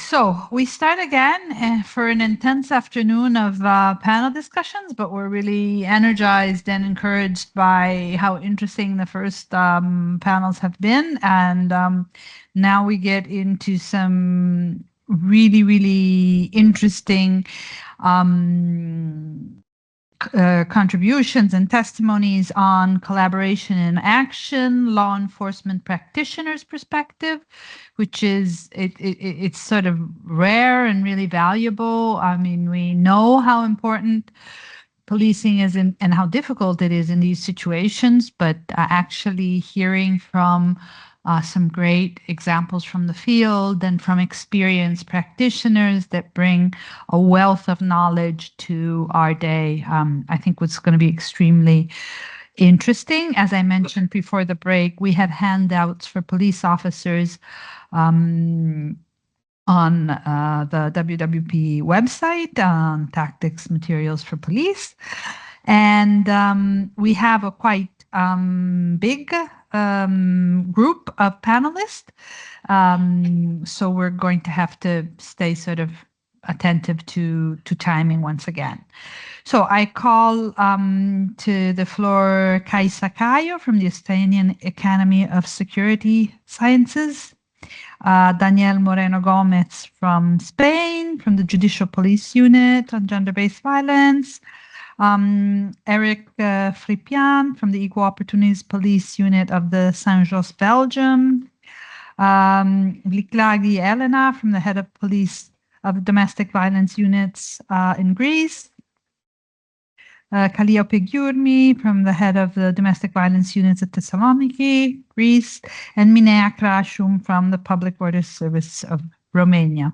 So we start again for an intense afternoon of panel discussions, but we're really energized and encouraged by how interesting the first panels have been. And now we get into some really, really interesting contributions and testimonies on collaboration in action, law enforcement practitioners' perspective, which is it's sort of rare and really valuable. I mean, we know how important policing is and how difficult it is in these situations, but actually hearing from some great examples from the field and from experienced practitioners that bring a wealth of knowledge to our day, I think was going to be extremely interesting. As I mentioned before the break, we have handouts for police officers on the WWP website, Tactics Materials for Police. And we have a quite big group of panelists. So we're going to have to stay sort of attentive to timing once again. So I call to the floor Kaisa Cayo from the Estonian Academy of Security Sciences, Daniel Moreno Gomez from Spain, from the Judicial Police Unit on Gender-Based Violence, Eric Fripian from the Equal Opportunities Police Unit of the Saint-Jos, Belgium, Vliklagi Elena from the Head of Police of Domestic Violence Units in Greece, Kalliope Gyurmi from the Head of the Domestic Violence Units at Thessaloniki, Greece, and Minea Krashum from the Public Order Service of Romania.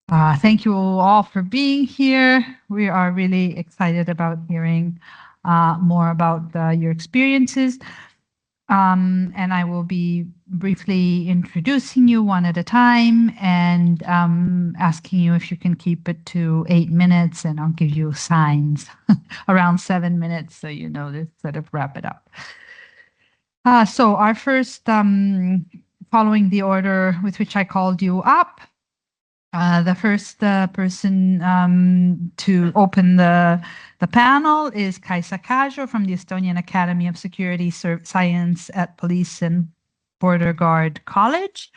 Thank you all for being here. We are really excited about hearing more about your experiences. And I will be briefly introducing you one at a time and asking you if you can keep it to 8 minutes, and I'll give you signs around 7 minutes so you know to sort of wrap it up. So our first, following the order with which I called you up, the first person to open the panel is Kaisa Cayo from the Estonian Academy of Security Science at Police and Border Guard College.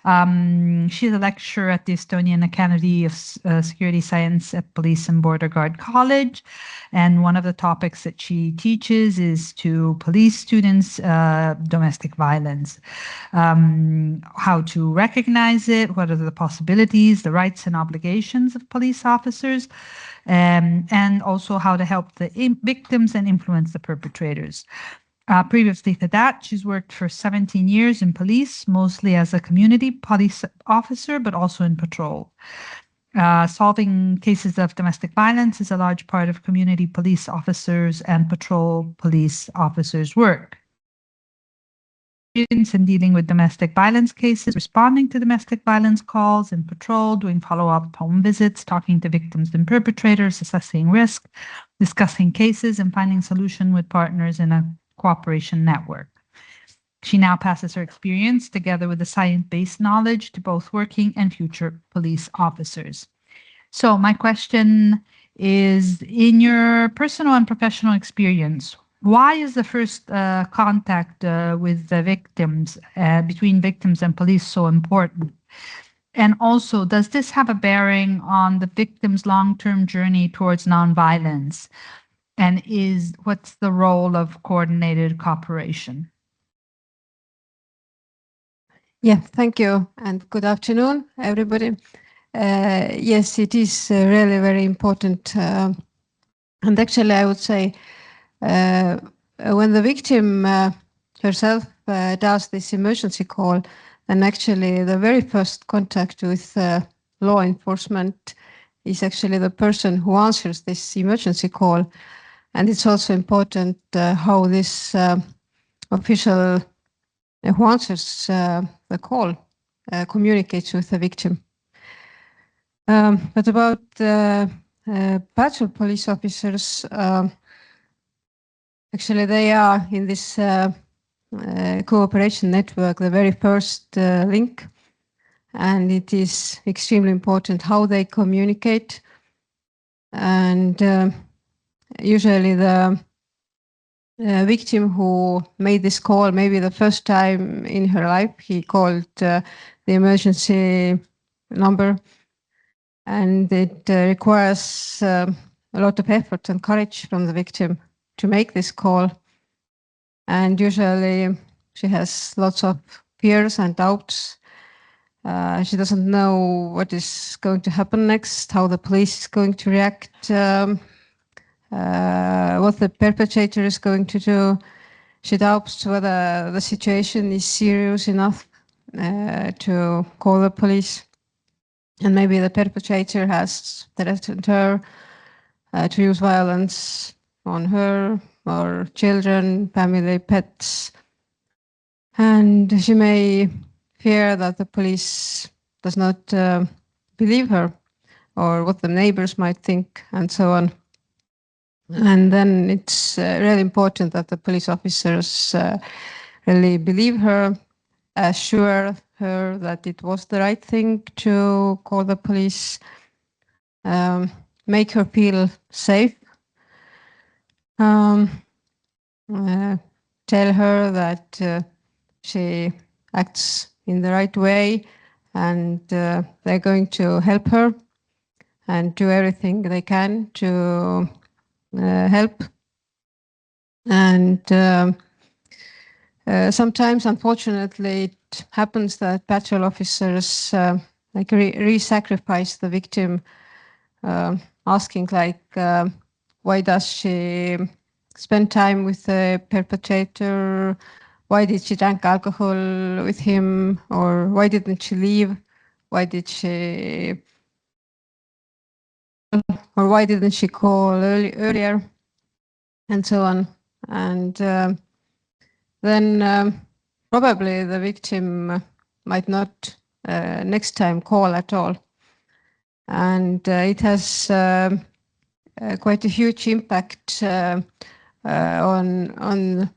She's a lecturer at the Estonian Academy of Security Science at Police and Border Guard College. And one of the topics that she teaches is to police students domestic violence, how to recognize it, what are the possibilities, the rights and obligations of police officers, and also how to help the victims and influence the perpetrators. Previously to that, she's worked for 17 years in police, mostly as a community police officer, but also in patrol. Solving cases of domestic violence is a large part of community police officers and patrol police officers' work. In dealing with domestic violence cases, responding to domestic violence calls in patrol, doing follow-up home visits, talking to victims and perpetrators, assessing risk, discussing cases, and finding solution with partners in a cooperation network. She now passes her experience together with the science-based knowledge to both working and future police officers. So my question is, in your personal and professional experience, why is the first contact with the victims, between victims and police, so important? And also, does this have a bearing on the victim's long-term journey towards nonviolence? And what's the role of coordinated cooperation? Yeah, thank you, and good afternoon, everybody. Yes, it is really very important. And actually, I would say when the victim herself does this emergency call, then actually the very first contact with law enforcement is actually the person who answers this emergency call. And it's also important how this official who answers the call communicates with the victim. But about patrol police officers, actually they are in this cooperation network, the very first link. and it is extremely important how they communicate. And usually the victim who made this call, maybe the first time in her life, he called the emergency number, and it requires a lot of effort and courage from the victim to make this call. And usually she has lots of fears and doubts. She doesn't know what is going to happen next, how the police is going to react, what the perpetrator is going to do. She doubts whether the situation is serious enough to call the police. And maybe the perpetrator has threatened her to use violence on her or children, family, pets. And she may fear that the police does not believe her, or what the neighbors might think, and so on. And then it's really important that the police officers really believe her, assure her that it was the right thing to call the police, make her feel safe, tell her that she acts in the right way, and they're going to help her and do everything they can to help. And sometimes, unfortunately, it happens that patrol officers like re-sacrifice the victim, asking like, why does she spend time with the perpetrator? Why did she drink alcohol with him? Or why didn't she leave? Why did she, or why didn't she call earlier? And so on. And then probably the victim might not next time call at all. And it has quite a huge impact on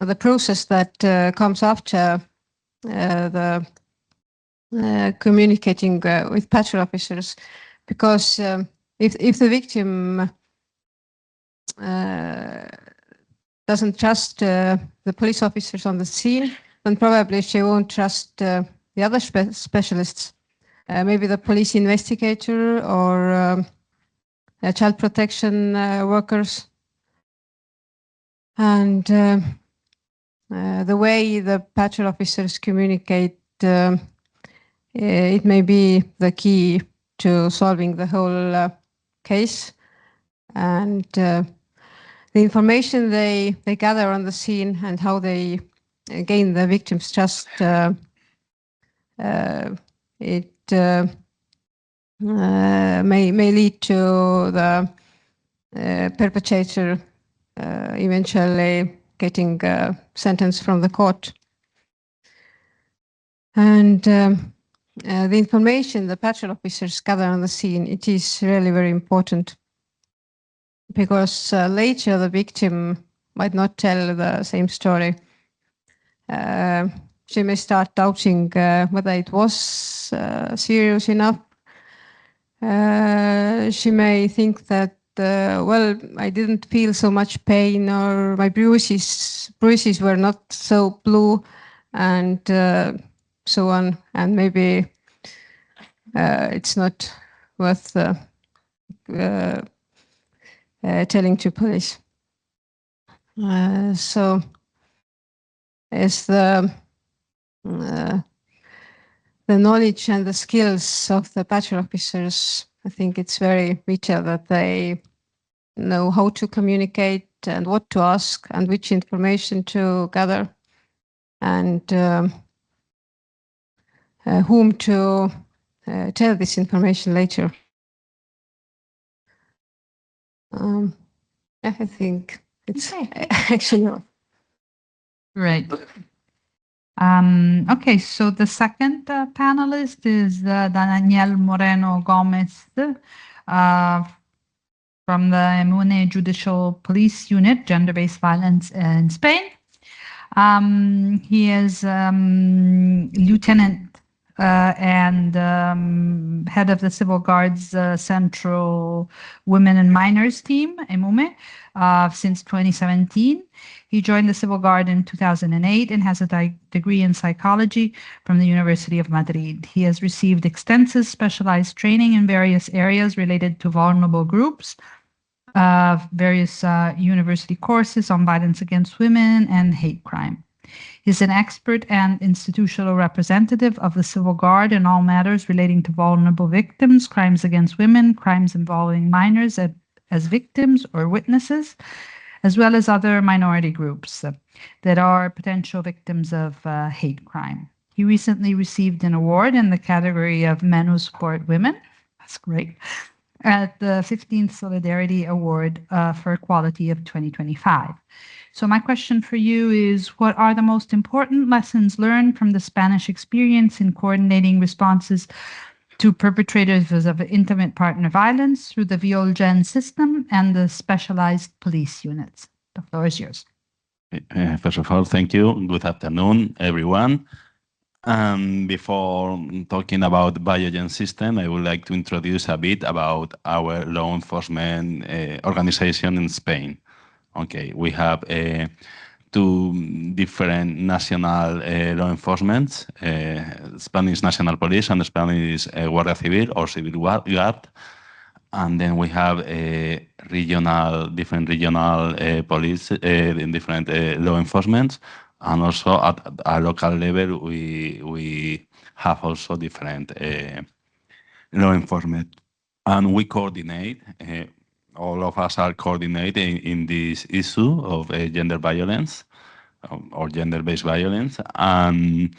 the process that comes after the communicating with patrol officers, because if the victim doesn't trust the police officers on the scene, then probably she won't trust the other specialists, maybe the police investigator or child protection workers. And the way the patrol officers communicate, it may be the key to solving the whole case. And the information they gather on the scene and how they gain the victim's trust, it may lead to the perpetrator eventually getting a sentence from the court. And the information the patrol officers gather on the scene, it is really very important, because later the victim might not tell the same story. She may start doubting whether it was serious enough. She may think that, well, I didn't feel so much pain, or my bruises were not so blue, and so on. And maybe it's not worth telling to police. So as the knowledge and the skills of the patrol officers, I think it's very vital that they know how to communicate and what to ask and which information to gather, and whom to tell this information later. I think it's actually Right. Okay, so the second panelist is Daniel Moreno Gomez from the Emune Judicial Police Unit, Gender-Based Violence in Spain. He is Lieutenant and head of the Civil Guard's Central Women and Minors team, EMUME, since 2017. He joined the Civil Guard in 2008 and has a degree in psychology from the University of Madrid. He has received extensive specialized training in various areas related to vulnerable groups, various university courses on violence against women and hate crime. He's an expert and institutional representative of the Civil Guard in all matters relating to vulnerable victims, crimes against women, crimes involving minors as victims or witnesses, as well as other minority groups that are potential victims of hate crime. He recently received an award in the category of Men Who Support Women. That's great. At the 15th Solidarity Award for Equality of 2025. So my question for you is, what are the most important lessons learned from the Spanish experience in coordinating responses to perpetrators of intimate partner violence through the Violgen system and the specialized police units? The floor is yours. First of all, thank you. Good afternoon, everyone. Before talking about the Biogen system, I would like to introduce a bit about our law enforcement organization in Spain. Okay, we have two different national law enforcements, Spanish National Police and Spanish Guardia Civil or Civil Guard. And then we have different regional police in different law enforcements. And also at a local level, we have also different law enforcement. And we coordinate, all of us are coordinating in this issue of gender violence or gender-based violence. And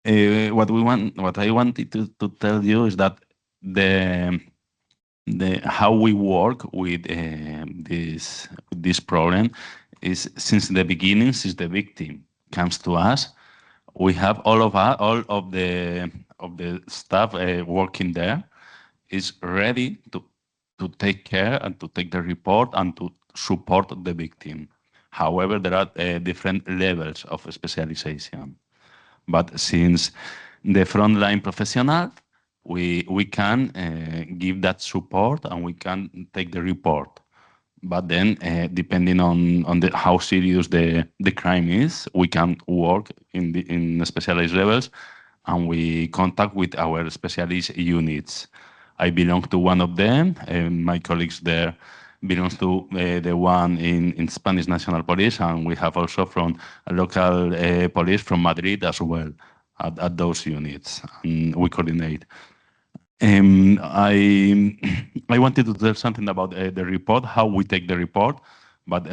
what I wanted to tell you is that how we work with this problem is since the beginning, since the victim comes to us, we have all of the staff working there is ready to take care and to take the report and to support the victim. However, there are different levels of specialization. But since the frontline professional, we can give that support and we can take the report. But then, depending on how serious the crime is, we can work in specialized levels, and we contact with our specialist units. I belong to one of them, and my colleagues there belongs to the one in Spanish National Police, and we have also from a local police from Madrid as well at those units, and we coordinate. I wanted to tell something about the report, how we take the report, but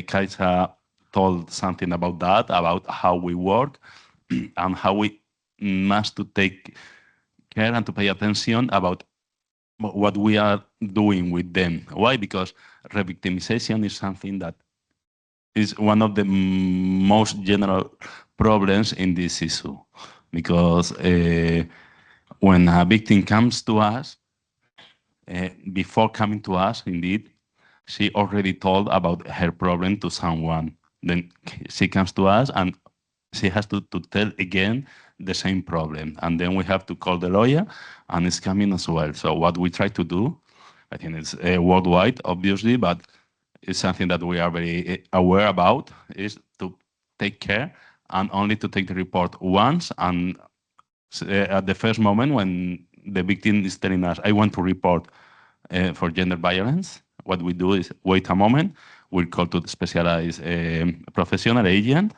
Kaisa told something about that, about how we work and how we must to take care and to pay attention about what we are doing with them. Why? Because revictimization is something that is one of the most general problems in this issue, because when a victim comes to us, before coming to us, indeed, she already told about her problem to someone. Then she comes to us and she has to tell again the same problem. And then we have to call the lawyer, and it's coming as well. So what we try to do, I think it's worldwide, obviously, but it's something that we are very aware about, is to take care and only to take the report once, and at the first moment when the victim is telling us, I want to report for gender violence, what we do is wait a moment, we'll call to the specialized professional agent,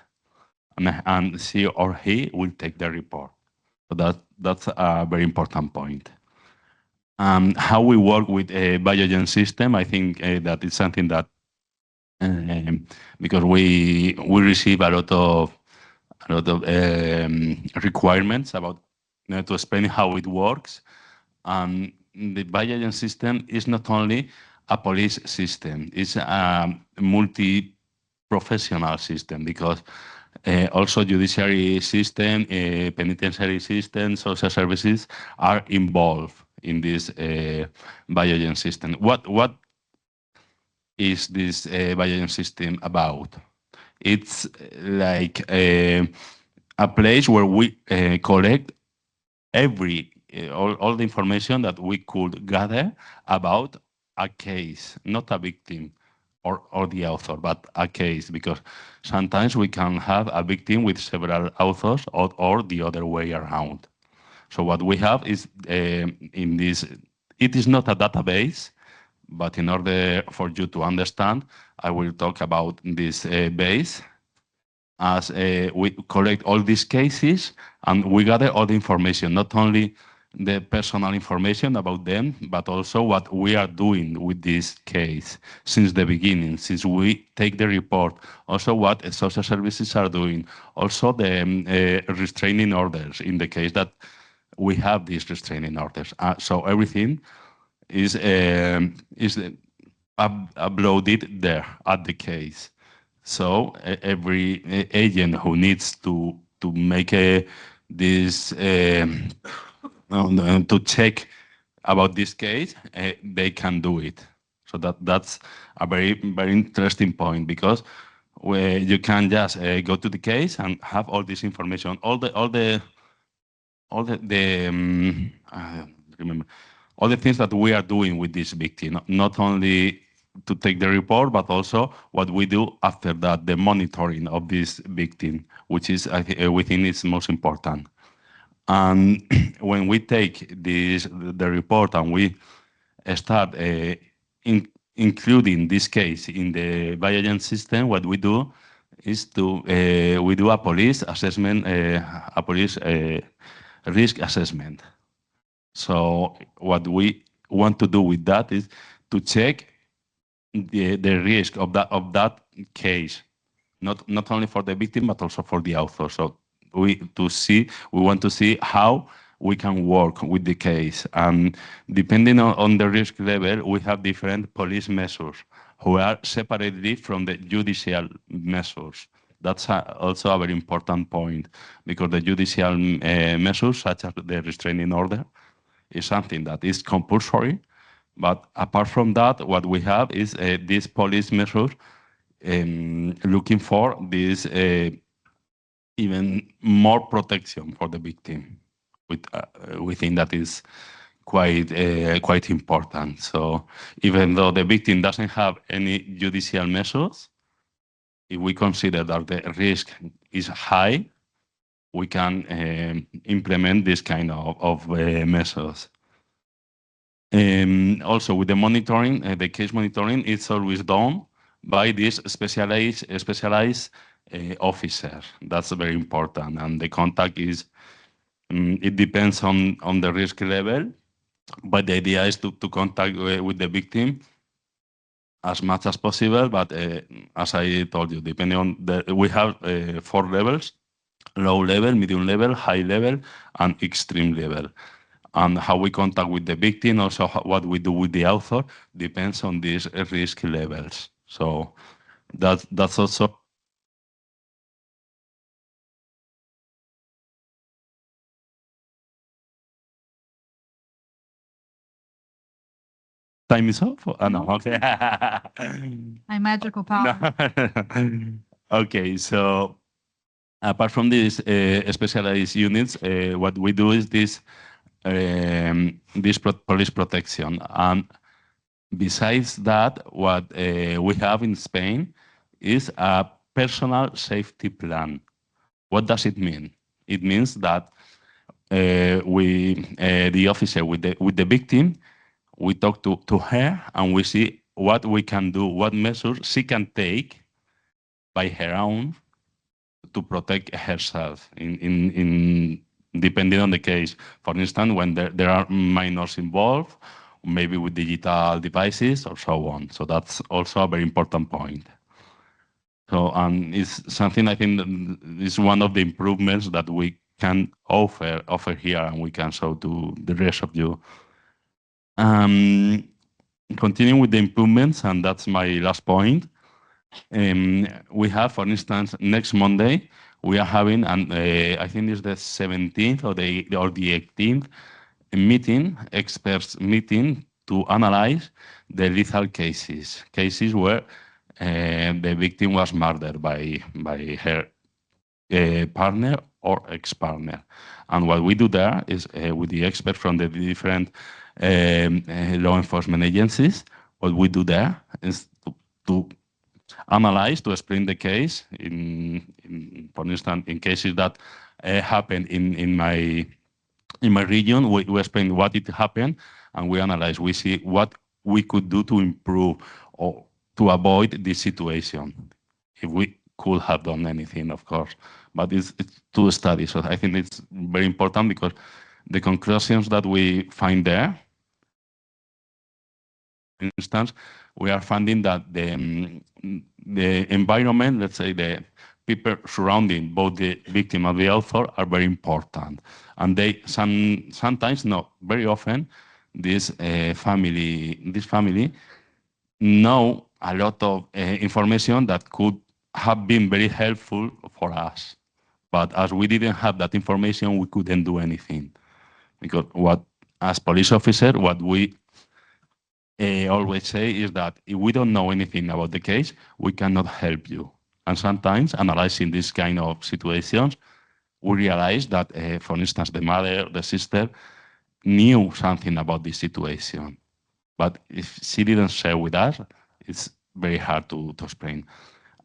and she or he will take the report. So that's a very important point. How we work with a Biogen system, I think that is something that, because we receive a lot of requirements about to explain how it works. The Biogen system is not only a police system; it's a multi-professional system, because also judiciary system, penitentiary system, social services are involved in this Biogen system. What is this Biogen system about? It's like a place where we collect all the information that we could gather about a case, not a victim or the author, but a case, because sometimes we can have a victim with several authors or the other way around. So what we have is in this, it is not a database, but in order for you to understand, I will talk about this base as we collect all these cases and we gather all the information, not only the personal information about them, but also what we are doing with this case since the beginning, since we take the report, also what social services are doing, also the restraining orders in the case that we have these restraining orders. So everything is uploaded there at the case. So every agent who needs to make this to check about this case, they can do it. So that's a very interesting point, because you can just go to the case and have all this information, remember all the things that we are doing with this victim, not only to take the report, but also what we do after that, the monitoring of this victim, which is, we think is most important. And when we take the report and we start including this case in the Biogen system, what we do is we do a police assessment, a police risk assessment. So what we want to do with that is to check the risk of that case, not only for the victim but also for the author. So we want to see how we can work with the case, and depending on the risk level, we have different police measures who are separately from the judicial measures. That's also a very important point, because the judicial measures, such as the restraining order, is something that is compulsory. But apart from that, what we have is these police measures looking for this even more protection for the victim. We think that is quite important. So even though the victim doesn't have any judicial measures, if we consider that the risk is high, we can implement this kind of measures. Also, with the monitoring, the case monitoring, it's always done by this specialized officer. That's very important, and the contact is. It depends on the risk level, but the idea is to contact with the victim as much as possible. But as I told you, depending on we have 4 levels: low level, medium level, high level, and extreme level. And how we contact with the victim, also what we do with the author, depends on these risk levels. So that's also. Time is up? No, okay. My magical power. Okay, so apart from these specialized units, what we do is this police protection. And besides that, what we have in Spain is a personal safety plan. What does it mean? It means that the officer with the victim, we talk to her and we see what we can do, what measures she can take by her own to protect herself in depending on the case. For instance, when there are minors involved, maybe with digital devices or so on. So that's also a very important point. So it's something I think is one of the improvements that we can offer here, and we can show to the rest of you. Continuing with the improvements, and that's my last point. We have, for instance, next Monday, we are having, and I think it's the 17th or the 18th meeting, experts meeting, to analyze the lethal cases where the victim was murdered by her partner or ex-partner. And what we do there is with the experts from the different law enforcement agencies, what we do there is to analyze, to explain the case, for instance, in cases that happened in my region, we explain what it happened, and we analyze. We see what we could do to improve or to avoid this situation, if we could have done anything, of course. But it's two studies, so I think it's very important because the conclusions that we find there, for instance, we are finding that the environment, let's say the people surrounding both the victim and the author, are very important. And they sometimes, not very often, this family know a lot of information that could have been very helpful for us. But as we didn't have that information, we couldn't do anything. Because as police officer, what we always say is that if we don't know anything about the case, we cannot help you. And sometimes, analyzing this kind of situations, we realize that, for instance, the mother, the sister, knew something about this situation. But if she didn't share with us, it's very hard to explain.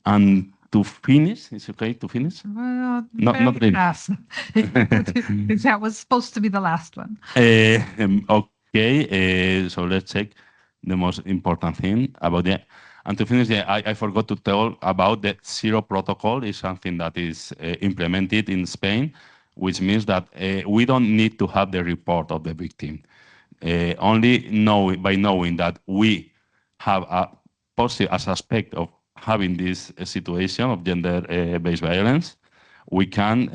And to finish, is it okay to finish? Well, Not very really. fast. That was supposed to be the last one. Okay, so let's check the most important thing about that. And to finish, I forgot to tell about the Zero Protocol. Is something that is implemented in Spain, which means that we don't need to have the report of the victim. Only by knowing that we have a suspect of having this situation of gender-based violence, we can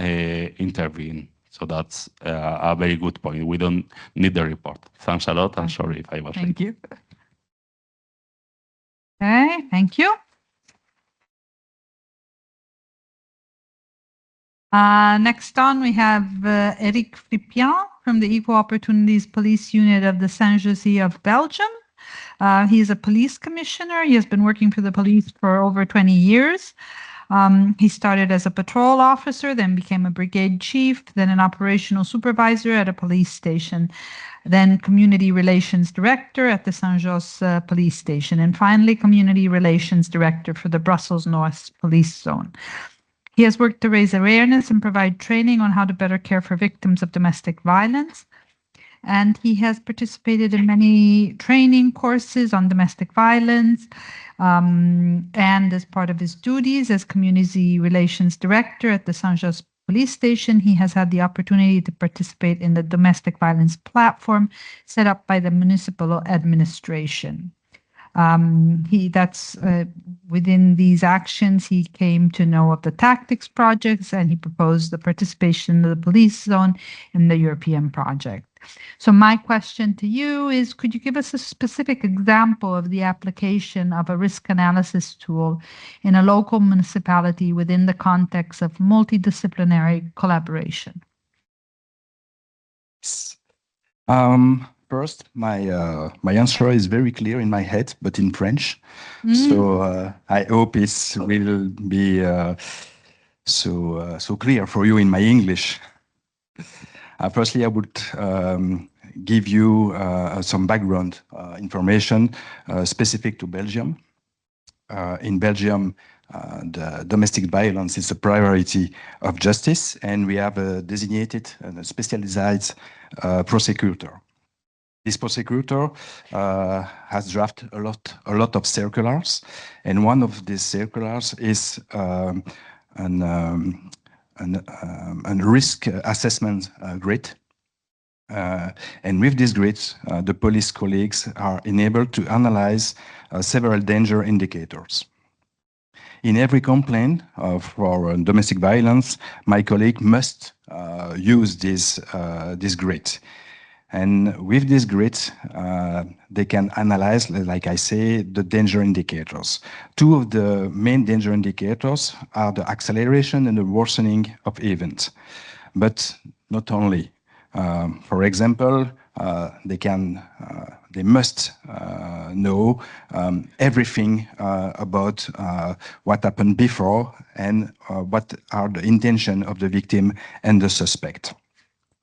intervene. So that's a very good point. We don't need the report. Thanks a lot. I'm sorry if I was late. Thank you. Okay, thank you. Next on, we have Eric Frippian from the Equal Opportunities Police Unit of the Saint-Josse of Belgium. He is a police commissioner. He has been working for the police for over 20 years. He started as a patrol officer, then became a brigade chief, then an operational supervisor at a police station, then community relations director at the Saint-Josse police station, and finally community relations director for the Brussels North police zone. He has worked to raise awareness and provide training on how to better care for victims of domestic violence. And he has participated in many training courses on domestic violence. And as part of his duties as community relations director at the Saint-Josse police station, he has had the opportunity to participate in the domestic violence platform set up by the municipal administration. Within these actions, he came to know of the tactics projects, and he proposed the participation of the police zone in the European project. So my question to you is, could you give us a specific example of the application of a risk analysis tool in a local municipality within the context of multidisciplinary collaboration? First, my answer is very clear in my head, but in French. So I hope it will be so clear for you in my English. Firstly, I would give you some background information specific to Belgium. In Belgium, the domestic violence is a priority of justice, and we have a designated and specialized prosecutor. This prosecutor has drafted a lot of circulars, and one of these circulars is a risk assessment grid. And with this grid, the police colleagues are enabled to analyze several danger indicators. In every complaint for domestic violence, my colleague must use this grid. And with this grid, they can analyze, like I say, the danger indicators. Two of the main danger indicators are the acceleration and the worsening of events, but not only. For example, they must know everything about what happened before and what are the intention of the victim and the suspect.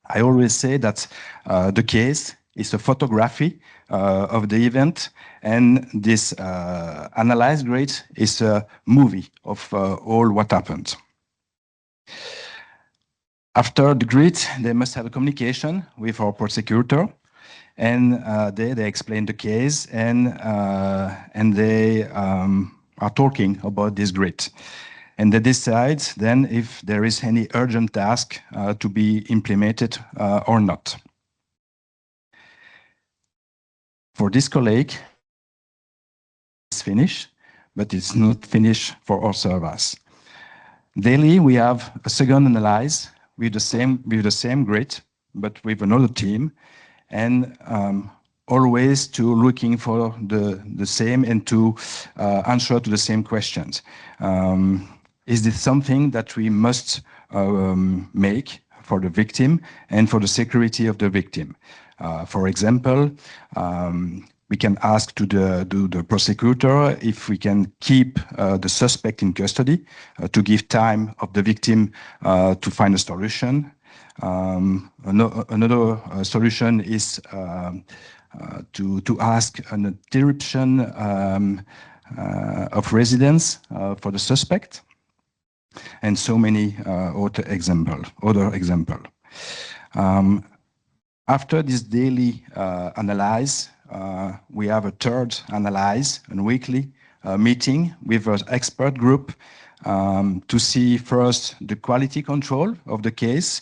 I always say that the case is a photography of the event, and this analyzed grade is a movie of all what happened. After the grid, they must have a communication with our prosecutor, and they explain the case, and they are talking about this grid. And they decide then if there is any urgent task to be implemented or not. For this colleague, it's finished, but it's not finished for all servers. Daily, we have a second analyze with the same grid, but with another team, and always to looking for the same and to answer to the same questions. Is this something that we must make for the victim and for the security of the victim? For example, we can ask to the prosecutor if we can keep the suspect in custody to give time of the victim to find a solution. Another solution is to ask an interruption of residence for the suspect, and so many other example. After this daily analyze, we have a third analyze, a weekly meeting with an expert group to see first the quality control of the case,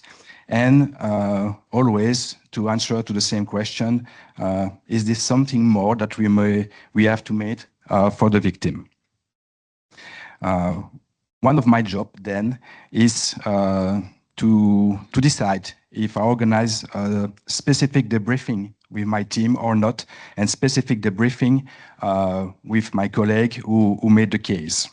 and always to answer to the same question, is this something more that we have to make for the victim? One of my job then is to decide if I organize a specific debriefing with my team or not, and specific debriefing with my colleague who made the case.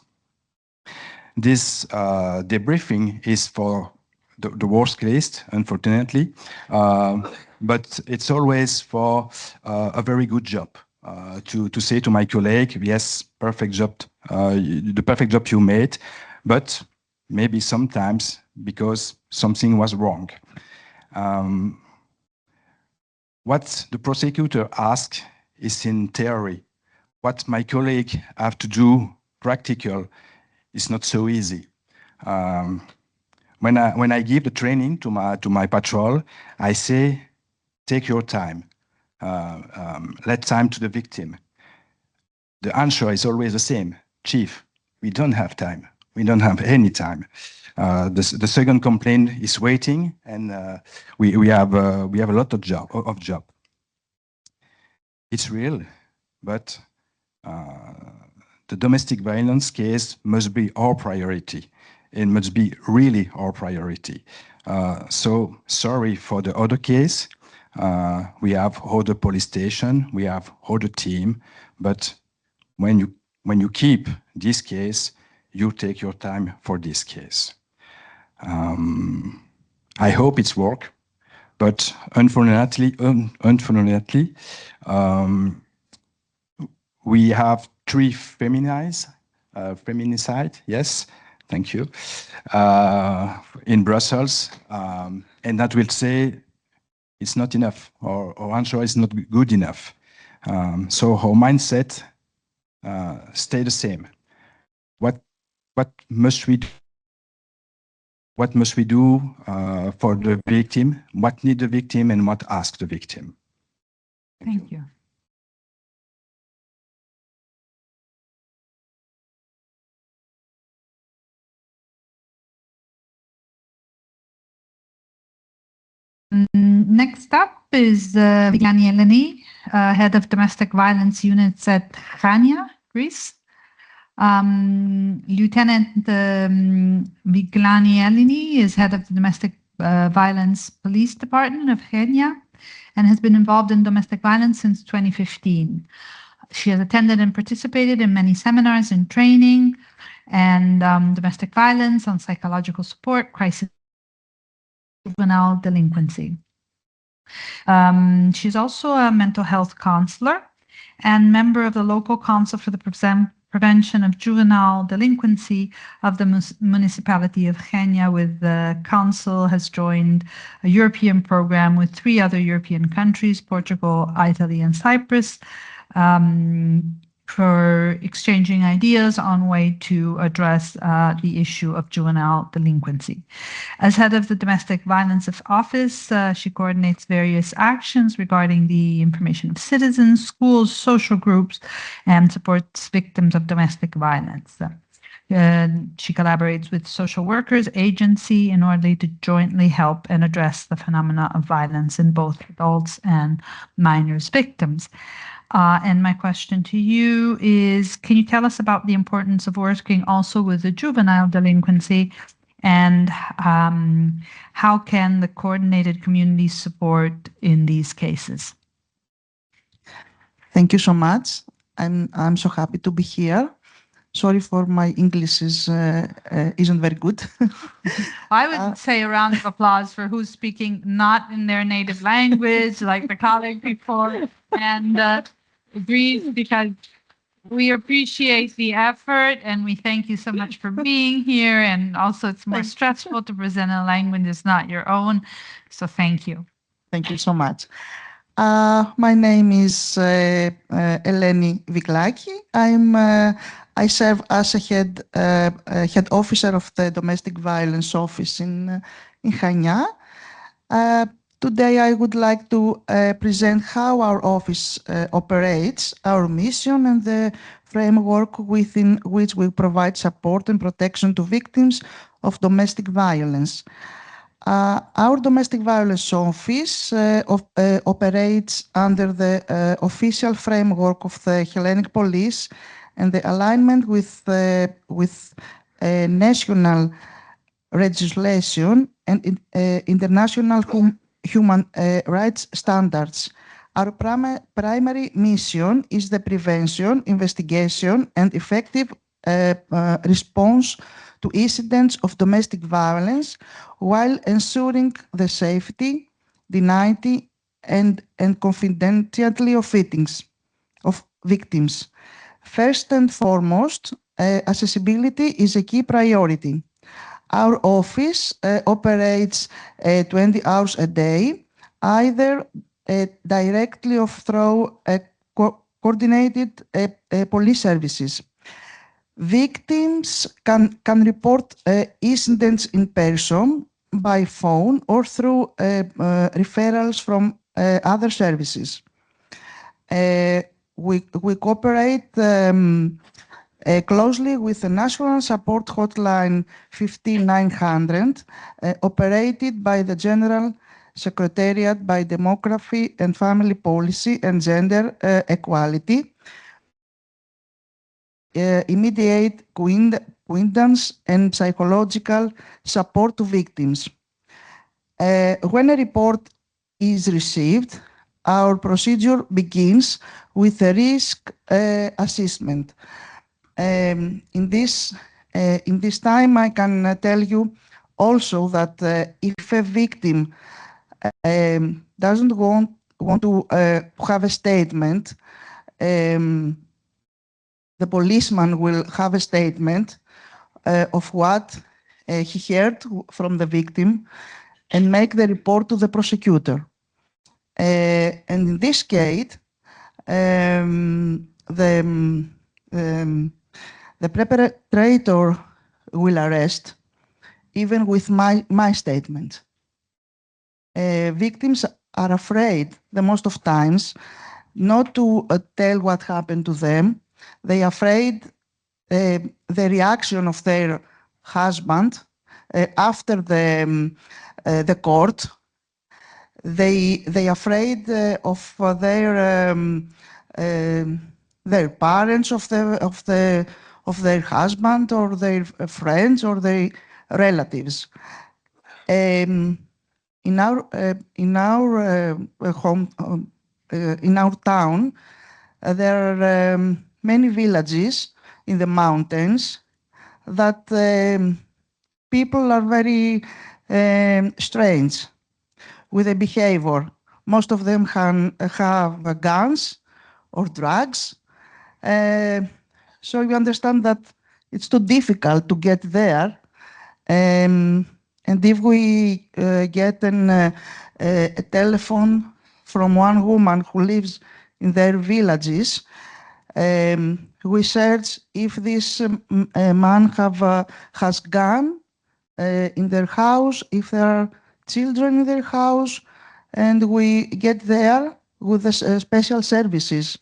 This debriefing is for the worst case, unfortunately, but it's always for a very good job. To say to my colleague, yes, perfect job, the perfect job you made, but maybe sometimes because something was wrong. What the prosecutor asks is in theory. What my colleague have to do practical is not so easy. When I give the training to my patrol, I say, take your time, let time to the victim. The answer is always the same. Chief, we don't have time. We don't have any time. The second complaint is waiting, and we have a lot of job. It's real, but the domestic violence case must be our priority. It must be really our priority. So sorry for the other case. We have other police station, we have other team, but when you keep this case, you take your time for this case. I hope it's work, but unfortunately, we have 3 feminicide, yes, thank you, in Brussels, and that will say it's not enough, or answer is not good enough. So our mindset stay the same. What must we do? What must we do for the victim? What need the victim, and what ask the victim? Thank you. Next up is Viglani Eleni, head of domestic violence units at Chania, Greece. Lieutenant Viglani Eleni is head of the domestic violence police department of Chania and has been involved in domestic violence since 2015. She has attended and participated in many seminars and training and domestic violence, on psychological support, crisis, juvenile delinquency. She's also a mental health counselor and member of the local council for the prevention of juvenile delinquency of the municipality of Chania. With the council has joined a European program with 3 other European countries, Portugal, Italy, and Cyprus, for exchanging ideas on way to address the issue of juvenile delinquency. As head of the Domestic Violence Office, she coordinates various actions regarding the information of citizens, schools, social groups, and supports victims of domestic violence. She collaborates with social workers agency in order to jointly help and address the phenomena of violence in both adults and minors victims. And my question to you is, can you tell us about the importance of working also with the juvenile delinquency, and how can the coordinated community support in these cases? Thank you so much. I'm so happy to be here. Sorry for my English isn't very good. I would say a round of applause for who's speaking not in their native language, like the colleague before, and agrees, because we appreciate the effort and we thank you so much for being here. And also, it's more stressful to present a language that's not your own. So thank you. Thank you so much. My name is Eleni Viglaki. I serve as a head officer of the Domestic Violence Office in Chania. Today, I would like to present how our office operates, our mission, and the framework within which we provide support and protection to victims of domestic violence. Our Domestic Violence Office operates under the official framework of the Hellenic Police and the alignment with national legislation and international human rights standards. Our primary mission is the prevention, investigation, and effective response to incidents of domestic violence, while ensuring the safety, dignity, and confidentiality of victims. First and foremost, accessibility is a key priority. Our office operates 20 hours a day, either directly or through coordinated police services. Victims can report incidents in person, by phone, or through referrals from other services. We cooperate closely with the National Support Hotline 15900, operated by the General Secretariat by Demography and Family Policy and Gender Equality, immediate guidance and psychological support to victims. When a report is received, our procedure begins with a risk assessment. In this time, I can tell you also that if a victim doesn't want to have a statement, the policeman will have a statement of what he heard from the victim and make the report to the prosecutor. And in this case, the perpetrator will arrest, even with my statement. Victims are afraid, the most of times, not to tell what happened to them. They are afraid the reaction of their husband after the court. They afraid of their parents, of their husband, or their friends, or their relatives. In our town, there are many villages in the mountains that people are very strange with the behavior. most of them have guns or drugs. So you understand that it's too difficult to get there. And if we get a telephone from one woman who lives in their villages, we search if this man has gun in their house, if there are children in their house, and we get there with the special services.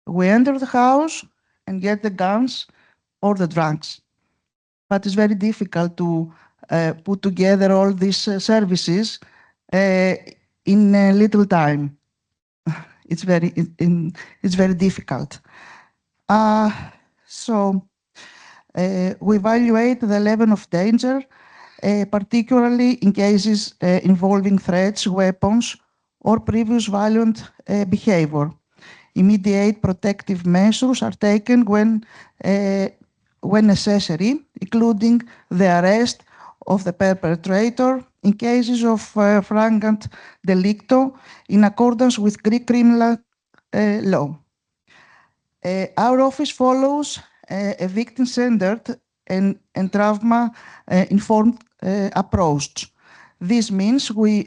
We enter the house and get the guns or the drugs. But it's very difficult to put together all these services in a little time. It's very difficult. So we evaluate the level of danger, particularly in cases involving threats, weapons, or previous violent behavior. Immediate protective measures are taken when necessary, including the arrest of the perpetrator in cases of flagrant delicto in accordance with Greek criminal law. Our office follows a victim-centered and trauma-informed approach. This means we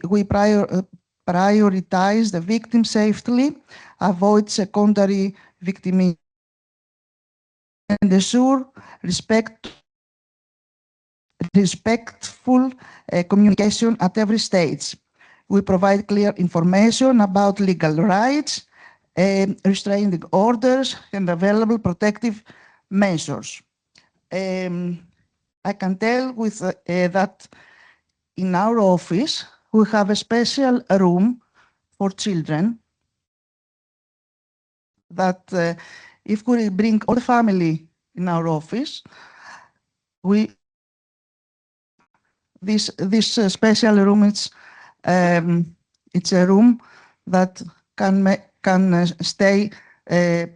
prioritize the victim safely, avoid secondary victimization, and ensure respectful communication at every stage. We provide clear information about legal rights, restraining orders, and available protective measures. I can tell with that in our office, we have a special room for children that if we bring all the family in our office, this special room, it's a room that can stay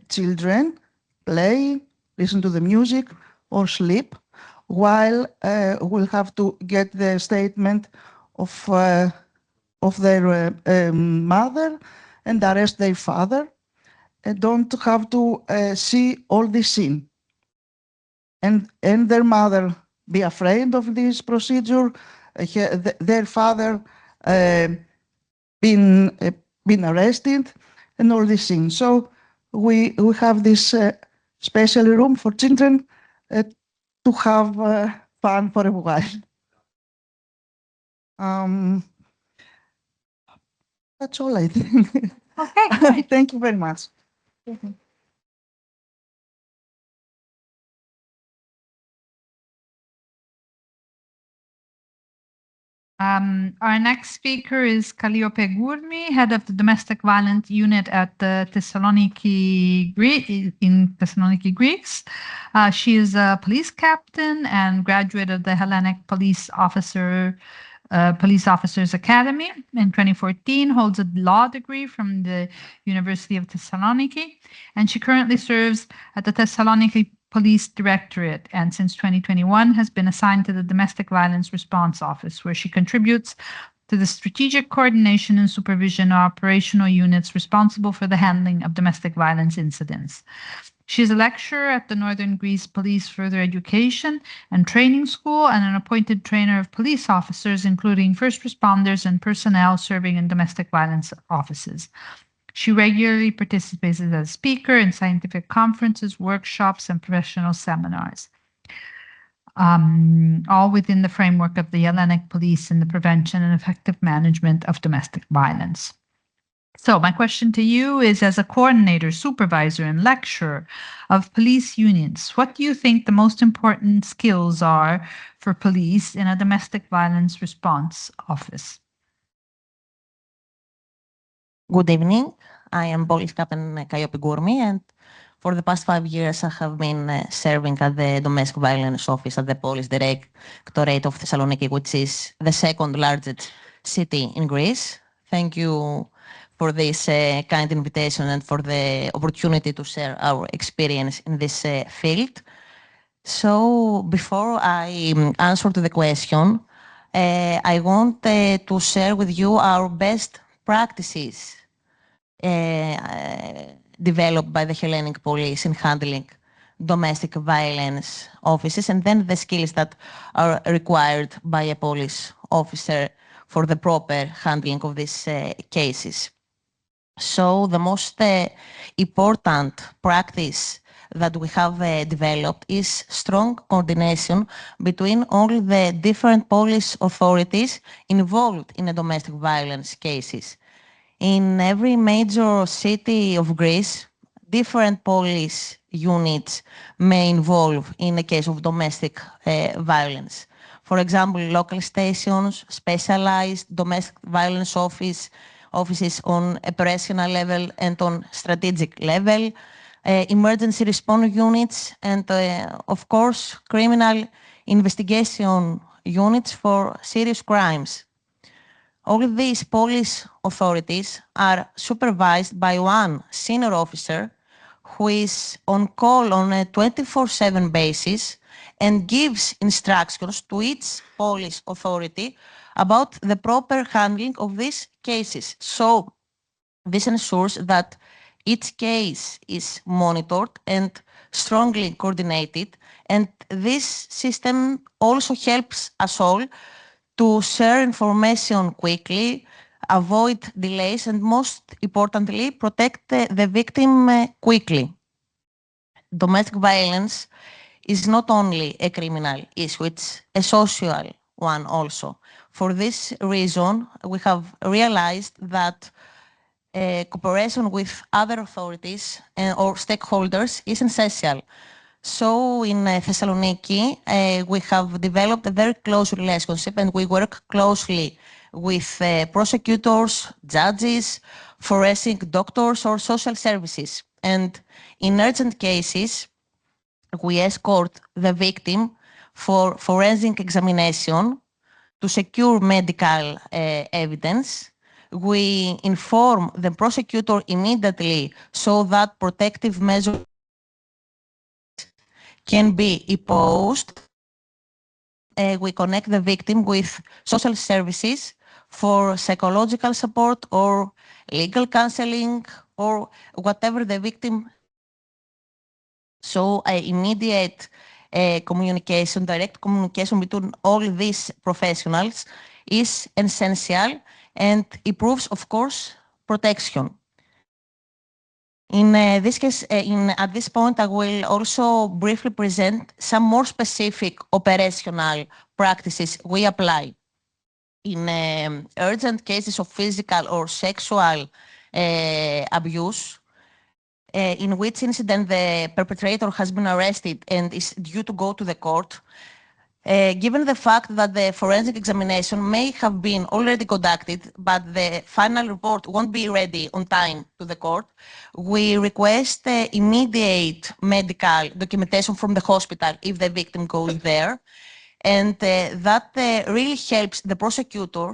children, play, listen to the music, or sleep, while we'll have to get the statement of their mother and arrest their father, and don't have to see all this scene. And their mother be afraid of this procedure, their father been arrested, and all these things. So we have this special room for children to have fun for a while. That's all I think. Okay, great. Thank you very much. Our next speaker is Kalliope Gourmi, head of the domestic violence unit at the Thessaloniki, in Thessaloniki, Greece. She is a police captain and graduate of the Hellenic Police Officers Academy. In 2014, holds a law degree from the University of Thessaloniki, and she currently serves at the Thessaloniki Police Directorate, and since 2021 has been assigned to the Domestic Violence Response Office, where she contributes to the strategic coordination and supervision of operational units responsible for the handling of domestic violence incidents. She is a lecturer at the Northern Greece Police Further Education and Training School and an appointed trainer of police officers, including first responders and personnel serving in domestic violence offices. She regularly participates as a speaker in scientific conferences, workshops, and professional seminars, all within the framework of the Hellenic Police and the prevention and effective management of domestic violence. So my question to you is, as a coordinator, supervisor, and lecturer of police unions, what do you think the most important skills are for police in a domestic violence response office? Good evening. I am Police Captain Kalliope Gourmi, and for the past 5 years I have been serving at the Domestic Violence Office at the Police Directorate of Thessaloniki, which is the second largest city in Greece. Thank you for this kind invitation and for the opportunity to share our experience in this field. So before I answer to the question, I want to share with you our best practices developed by the Hellenic police in handling domestic violence officers, and then the skills that are required by a police officer for the proper handling of these cases. So the most important practice that we have developed is strong coordination between all the different police authorities involved in domestic violence cases. In every major city of Greece, different police units may involve in the case of domestic violence. For example, local stations, specialized domestic violence offices on operational level and on strategic level, emergency response units, and of course, criminal investigation units for serious crimes. All of these police authorities are supervised by one senior officer who is on call on a 24/7 basis and gives instructions to each police authority about the proper handling of these cases. So this ensures that each case is monitored and strongly coordinated, and this system also helps us all to share information quickly, avoid delays, and most importantly, protect the victim quickly. Domestic violence is not only a criminal issue, it's a social one also. For this reason, we have realized that cooperation with other authorities or stakeholders is essential. So in Thessaloniki, we have developed a very close relationship, and we work closely with prosecutors, judges, forensic doctors, or social services. And in urgent cases, we escort the victim for forensic examination to secure medical evidence. We inform the prosecutor immediately so that protective measures can be imposed. We connect the victim with social services for psychological support or legal counseling or whatever the victim. So immediate communication, direct communication between all these professionals is essential, and improves, of course, protection. In this case, at this point, I will also briefly present some more specific operational practices we apply. In urgent cases of physical or sexual abuse, in which incident the perpetrator has been arrested and is due to go to the court, given the fact that the forensic examination may have been already conducted, but the final report won't be ready on time to the court, we request immediate medical documentation from the hospital if the victim goes there. And that really helps the prosecutor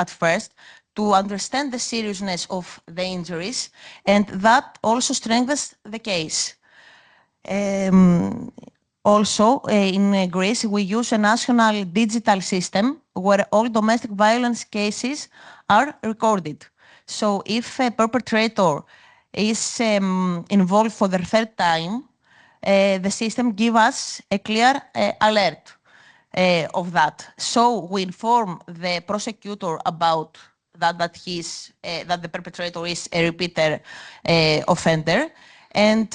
at first to understand the seriousness of the injuries, and that also strengthens the case. Also, in Greece, we use a national digital system where all domestic violence cases are recorded. So if a perpetrator is involved for the third time, the system gives us a clear alert of that. So we inform the prosecutor about that the perpetrator is a repeater offender, and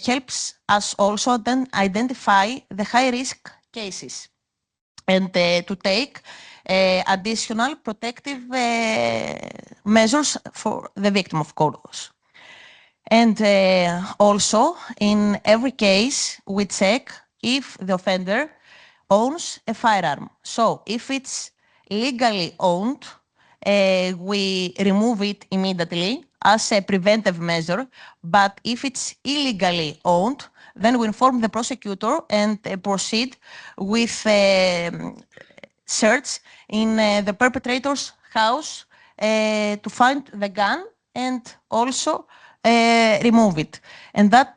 helps us also then identify the high-risk cases and to take additional protective measures for the victim, of course. And also, in every case, we check if the offender owns a firearm. So if it's legally owned, we remove it immediately as a preventive measure, but if it's illegally owned, then we inform the prosecutor and proceed with search in the perpetrator's house to find the gun and also remove it. And that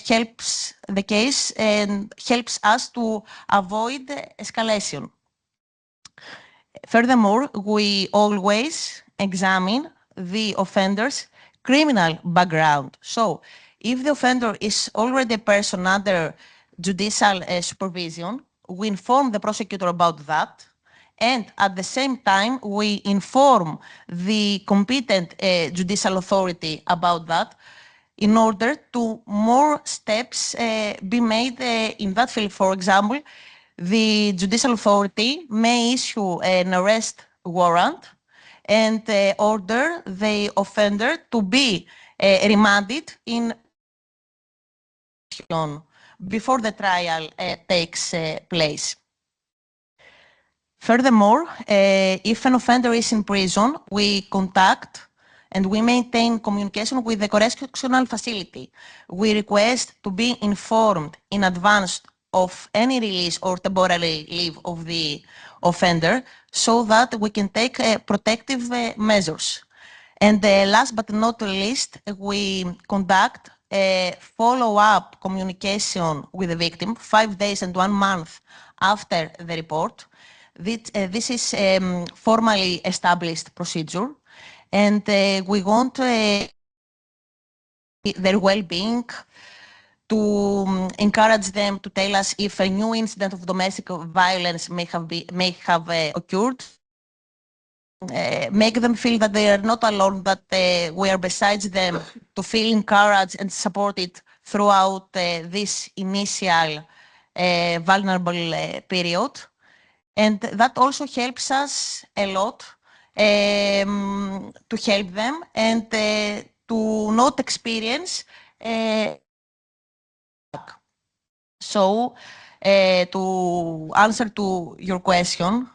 helps the case and helps us to avoid escalation. Furthermore, we always examine the offender's criminal background. So if the offender is already a person under judicial supervision, we inform the prosecutor about that. And at the same time, we inform the competent judicial authority about that in order to more steps be made in that field. For example, the judicial authority may issue an arrest warrant and order the offender to be remanded in before the trial takes place. Furthermore, if an offender is in prison, we contact and we maintain communication with the correctional facility. We request to be informed in advance of any release or temporary leave of the offender so that we can take protective measures. And last but not least, we conduct a follow-up communication with the victim 5 days and 1 month after the report. This is formally established procedure, and we want their well-being, to encourage them to tell us if a new incident of domestic violence may have occurred, make them feel that they are not alone, that we are besides them, to feel encouraged and supported throughout this initial vulnerable period. And that also helps us a lot to help them and to not experience. So, to answer to your question,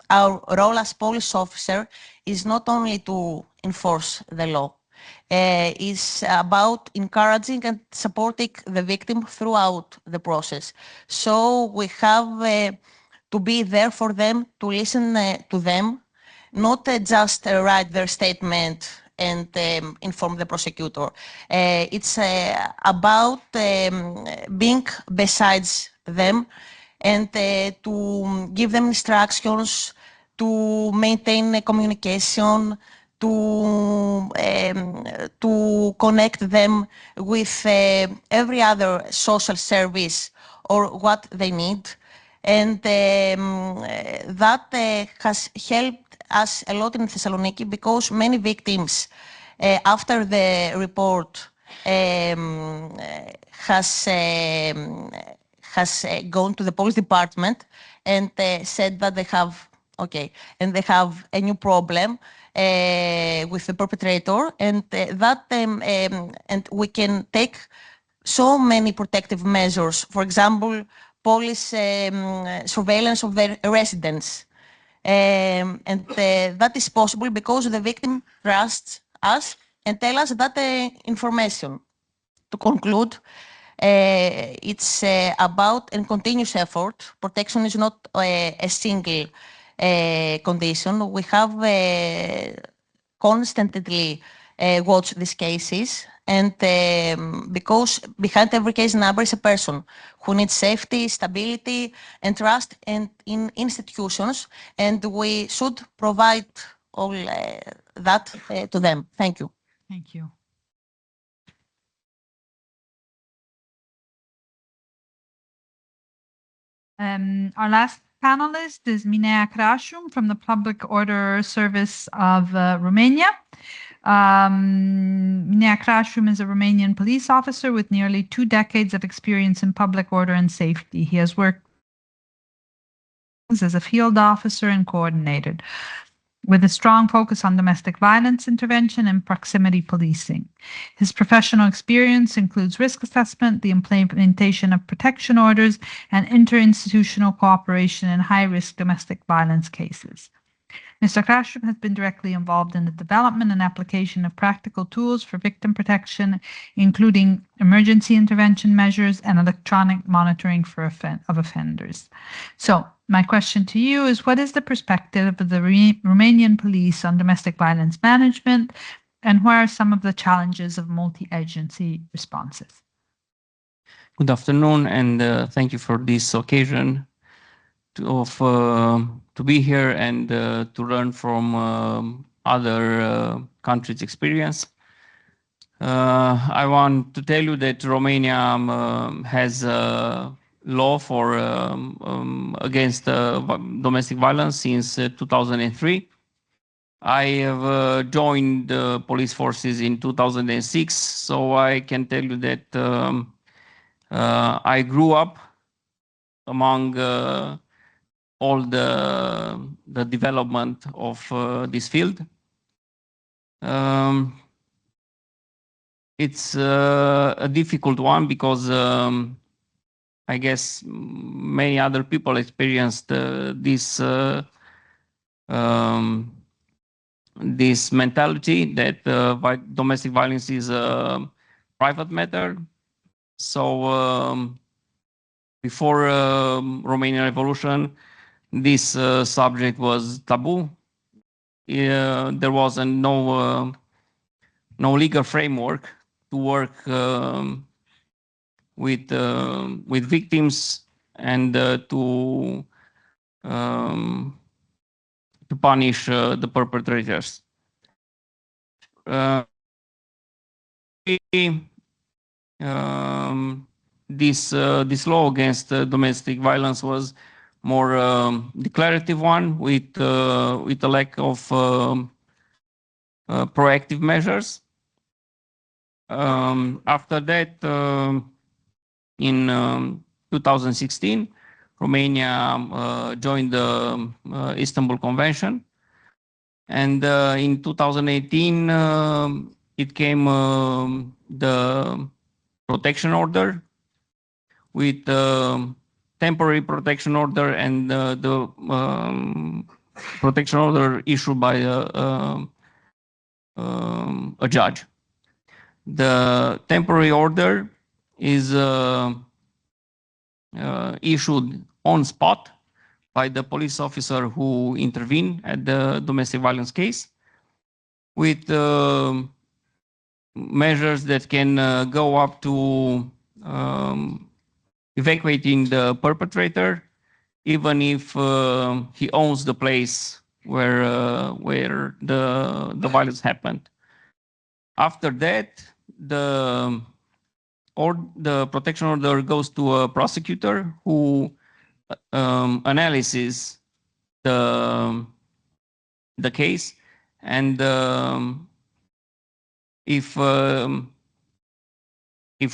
our role as police officer is not only to enforce the law, it's about encouraging and supporting the victim throughout the process. So we have to be there for them, to listen to them, not just write their statement and inform the prosecutor. It's about being besides them and to give them instructions, to maintain communication, to connect them with every other social service or what they need. And that has helped us a lot in Thessaloniki, because many victims, after the report has gone to the police department and said that they have a new problem with the perpetrator, and and we can take so many protective measures. For example, police surveillance of their residence. And that is possible because the victim trusts us and tells us that information. To conclude, it's about a continuous effort. Protection is not a single condition. We have constantly watch these cases, and because behind every case number is a person who needs safety, stability, and trust in institutions, and we should provide all that to them. Thank you. Thank you. Our last panelist is Minea Crashum from the Public Order Service of Romania. Minea Crashum is a Romanian police officer with nearly 2 decades of experience in public order and safety. He has worked as a field officer and coordinator, with a strong focus on domestic violence intervention and proximity policing. His professional experience includes risk assessment, the implementation of protection orders, and interinstitutional cooperation in high-risk domestic violence cases. Mr. Crashum has been directly involved in the development and application of practical tools for victim protection, including emergency intervention measures and electronic monitoring of offenders. So, my question to you is, what is the perspective of the Romanian police on domestic violence management, and what are some of the challenges of multi-agency responses? Good afternoon, and thank you for this occasion. to be here and to learn from other countries' experience. I want to tell you that Romania has a law for against domestic violence since 2003. I have joined the police forces in 2006, so I can tell you that I grew up among all the development of this field. It's a difficult one because I guess many other people experienced this this mentality that domestic violence is a private matter. So before Romanian Revolution, this subject was taboo. There was no legal framework to work with victims and to punish the perpetrators. This law against domestic violence was more declarative one with a lack of proactive measures. After that, in 2016, Romania joined the Istanbul Convention, and in 2018 it came the protection order with temporary protection order and the protection order issued by a judge. The temporary order is issued on spot by the police officer who intervened at the domestic violence case with measures that can go up to evacuating the perpetrator, even if he owns the place where the violence happened. After that, the protection order goes to a prosecutor who analyzes the case, and if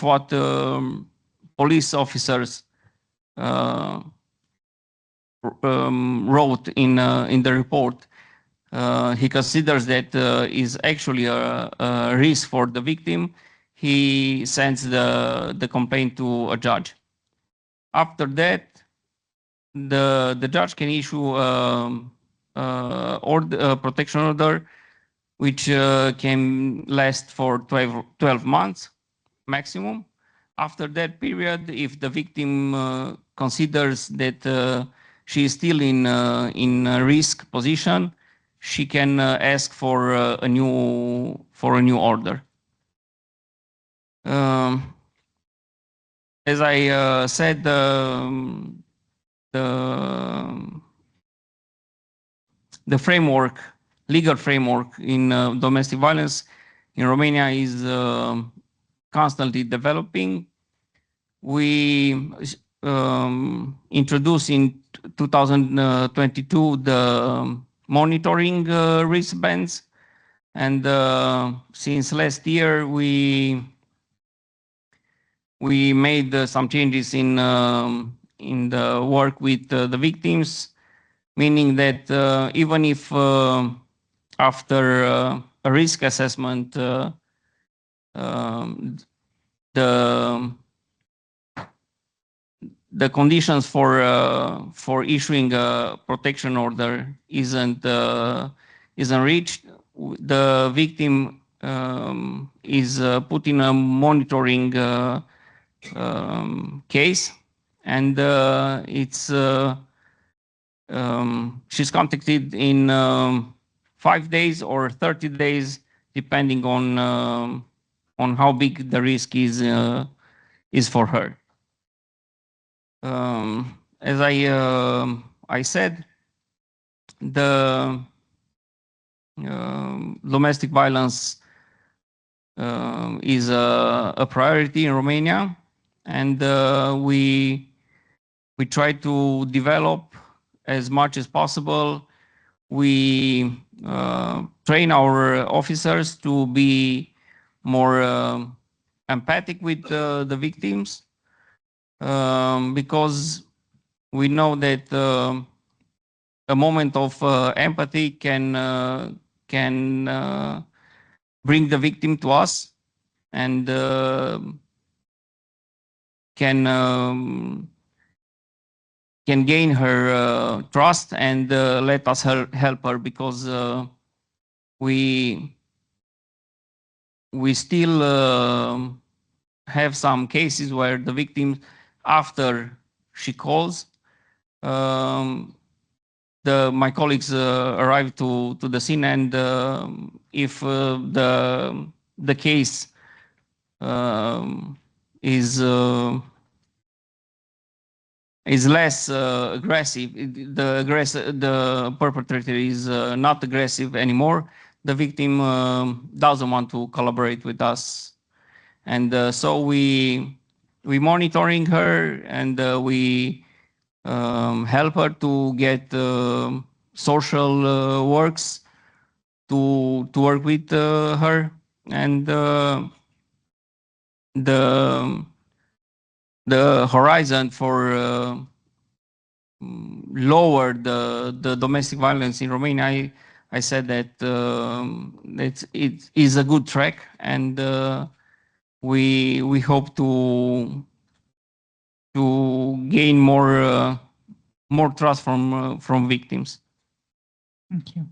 what police officers wrote in the report, he considers that is actually a risk for the victim, he sends the complaint to a judge. After that, the judge can issue protection order, which can last for 12 months maximum. After that period, if the victim considers that she is still in a risk position, she can ask for a new order. As I said, the framework, legal framework in domestic violence in Romania is constantly developing. We introduced in 2022 the monitoring wristbands, and since last year we made some changes in the work with the victims, meaning that even if after a risk assessment the conditions for issuing a protection order isn't reached, the victim is put in a monitoring case, and she's contacted in 5 days or 30 days, depending on how big the risk is for her. As I I said, the domestic violence is a priority in Romania, and we try to develop as much as possible. We train our officers to be more empathic with the victims, because we know that a moment of empathy can bring the victim to us, and can gain her trust and let us help her, because we still have some cases where the victim, after she calls, my colleagues arrive to the scene, and if the case is less aggressive, the perpetrator is not aggressive anymore, the victim doesn't want to collaborate with us, and so we monitoring her, and we help her to get social works to work with her, and the horizon for lower the domestic violence in Romania. I said that it is a good track, and we hope to gain more trust from victims. Thank you.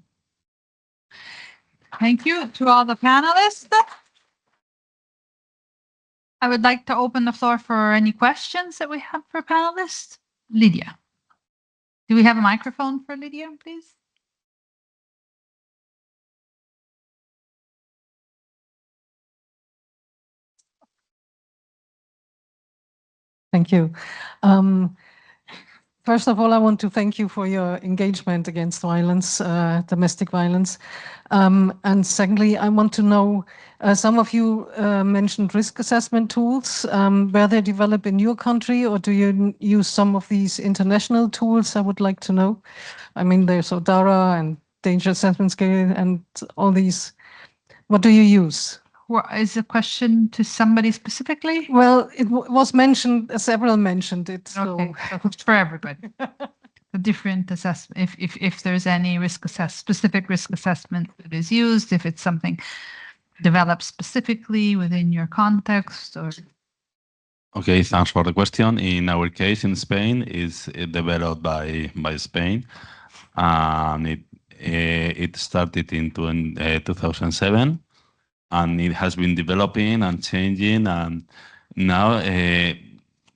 Thank you to all the panelists. I would like to open the floor for any questions that we have for panelists. Lydia. Do we have a microphone for Lydia, please? Thank you. First of all, I want to thank you for your engagement against violence, domestic violence. And secondly, I want to know, some of you mentioned risk assessment tools. Were they developed in your country, or do you use some of these international tools? I would like to know. I mean, there's ODARA and Danger Assessment Scale and all these. What do you use? Is the question to somebody specifically? Well, it was mentioned, several mentioned it. Okay, so it's for everybody. The different assessment, if there's any specific risk assessment that is used, if it's something developed specifically within your context, or. Okay, thanks for the question. In our case in Spain, is developed by Spain, and it started in 2007. And it has been developing and changing, and now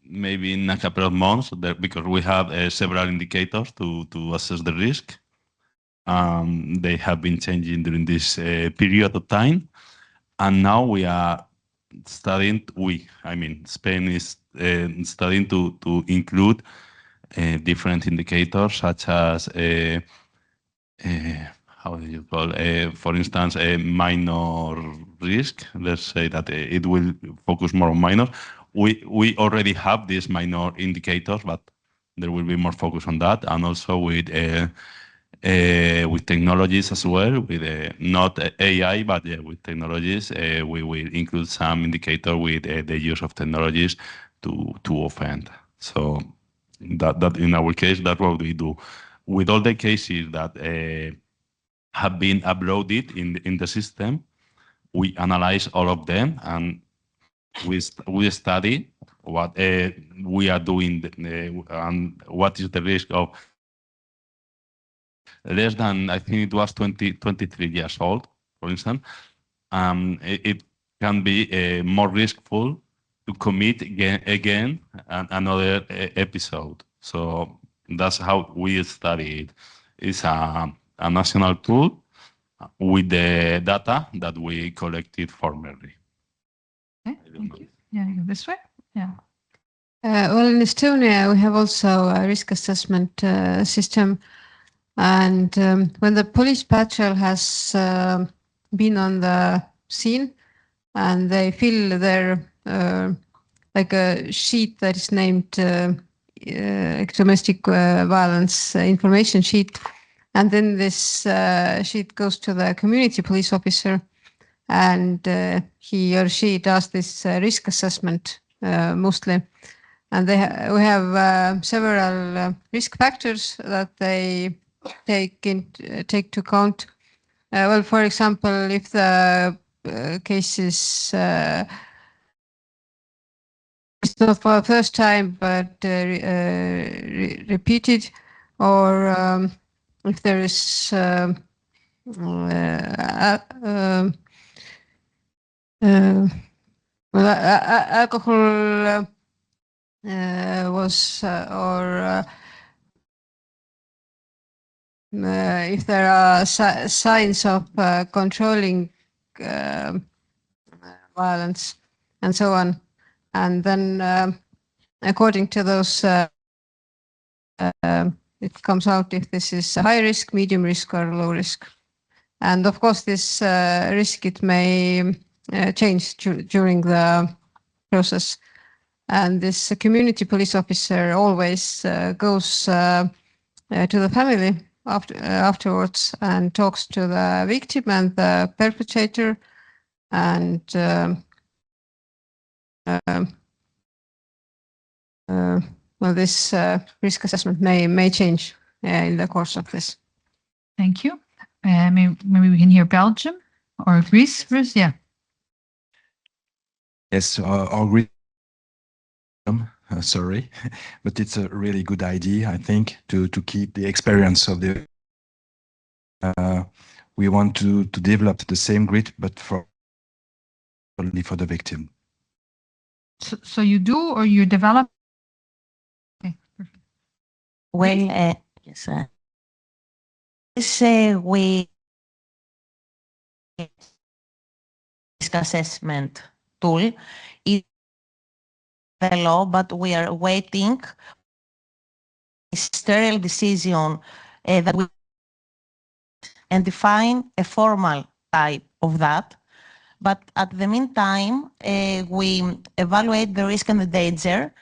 maybe in a couple of months, because we have several indicators to assess the risk. They have been changing during this period of time, and now we are studying. Spain is studying to include different indicators, such as how do you call, for instance, a minor risk. Let's say that it will focus more on minor. We already have these minor indicators, but there will be more focus on that, and also with technologies as well, with not AI, but with technologies. We will include some indicator with the use of technologies to offend. So that in our case, that's what we do. With all the cases that have been uploaded in the system, we analyze all of them, and we study what we are doing and what is the risk of less than, I think it was 23 years old, for instance. It can be more riskful to commit again another episode. So that's how we study it. It's a national tool with the data that we collected formerly. Okay, thank you. Yeah, this way. Yeah. Well, in Estonia, we have also a risk assessment system. And when the police patrol has been on the scene and they fill their like a sheet that is named domestic violence information sheet, and then this sheet goes to the community police officer, and he or she does this risk assessment mostly. And we have several risk factors that they take to account. Well, for example, if the case is it's not for the first time, but repeated, or if there is alcohol was or if there are signs of controlling violence and so on. And then according to those, it comes out if this is a high risk, medium risk, or low risk. And of course, this risk, it may change during the process. And this community police officer always goes to the family afterwards and talks to the victim and the perpetrator, and well, this risk assessment may change in the course of this. Thank you. Maybe we can hear Belgium or Greece first. Yeah. Yes, our Greece. Sorry, but it's a really good idea, I think, to keep the experience of the. We want to develop the same grid, but only for the victim. So you do, or you develop? Okay, perfect. Well, yes, this we risk assessment tool is the law, but we are waiting ministerial decision that we and define a formal type of that. But at the meantime, we evaluate the risk and the danger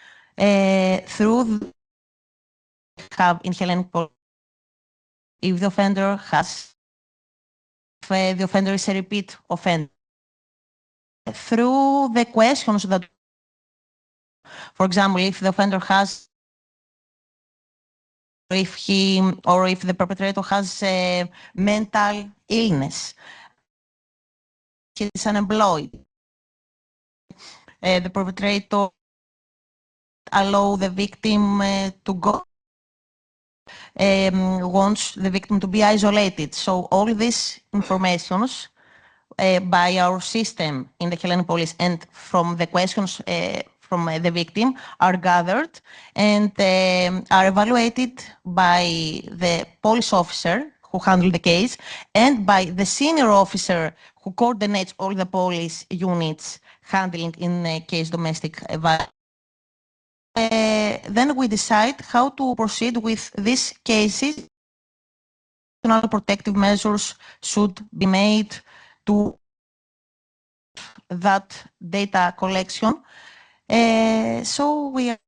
through in Hellenic Police. If the offender has, if the offender is a repeat offender, through the questions that, for example, if the offender has, if he or if the perpetrator has a mental illness, he is unemployed, the perpetrator allow the victim to go, wants the victim to be isolated. So all these informations by our system in the Hellenic Police and from the questions from the victim are gathered and are evaluated by the police officer who handled the case and by the senior officer who coordinates all the police units handling in case domestic violence. Then we decide how to proceed with these cases. Additional protective measures should be made to that data collection. So we are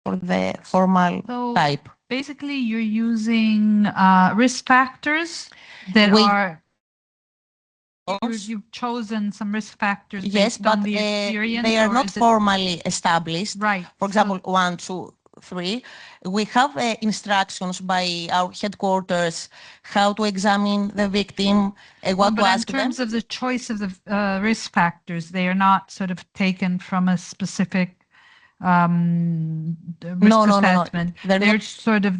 for the formal type. Basically, you're using risk factors that you've chosen some risk factors based on the experience. They are not formally established. Right. For example, 1, 2, 3. We have instructions by our headquarters how to examine the victim, what to ask them. In terms of the choice of the risk factors, they are not sort of taken from a specific risk assessment. No. They're sort of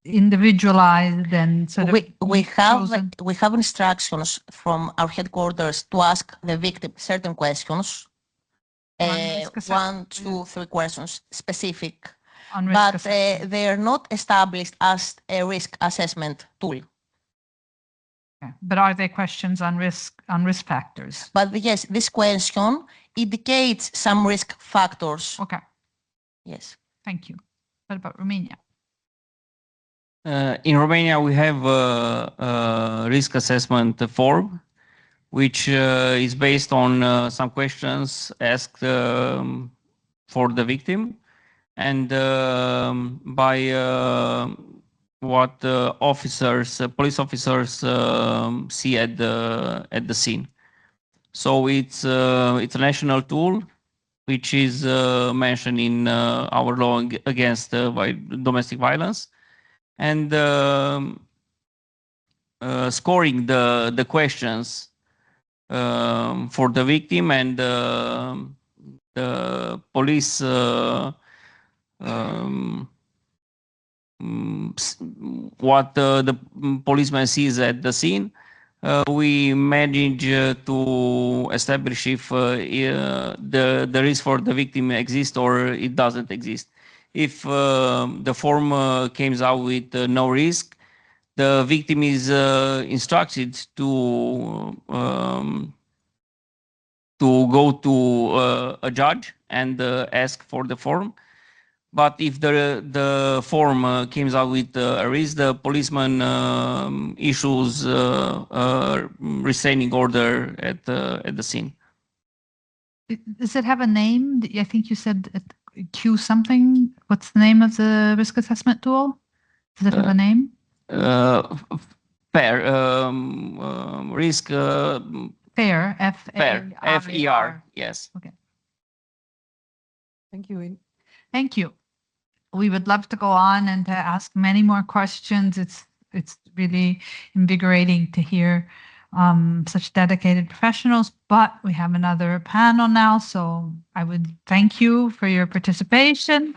individualized and sort of we have instructions from our headquarters to ask the victim certain questions, 1, 2, 3 questions specific, but they are not established as a risk assessment tool. Okay. But are there questions on risk factors? But yes, this question indicates some risk factors. Okay. Yes. Thank you. What about Romania? In Romania, we have a risk assessment form, which is based on some questions asked for the victim, and by what officers, police officers, see at the scene. So it's a national tool, which is mentioned in our law against domestic violence, and scoring the questions for the victim, and the police what the policeman sees at the scene. We manage to establish if the risk for the victim exists or it doesn't exist. If the form comes out with no risk, the victim is instructed to go to a judge and ask for the form. But if the form comes out with a risk, the policeman issues a restraining order at the scene. Does it have a name? I think you said Q something. What's the name of the risk assessment tool? Does it have a name? FAIR, risk. FAIR, FAIR, F-E-R, yes. Okay. Thank you. Thank you. We would love to go on and to ask many more questions. It's really invigorating to hear such dedicated professionals, but we have another panel now, so I would thank you for your participation.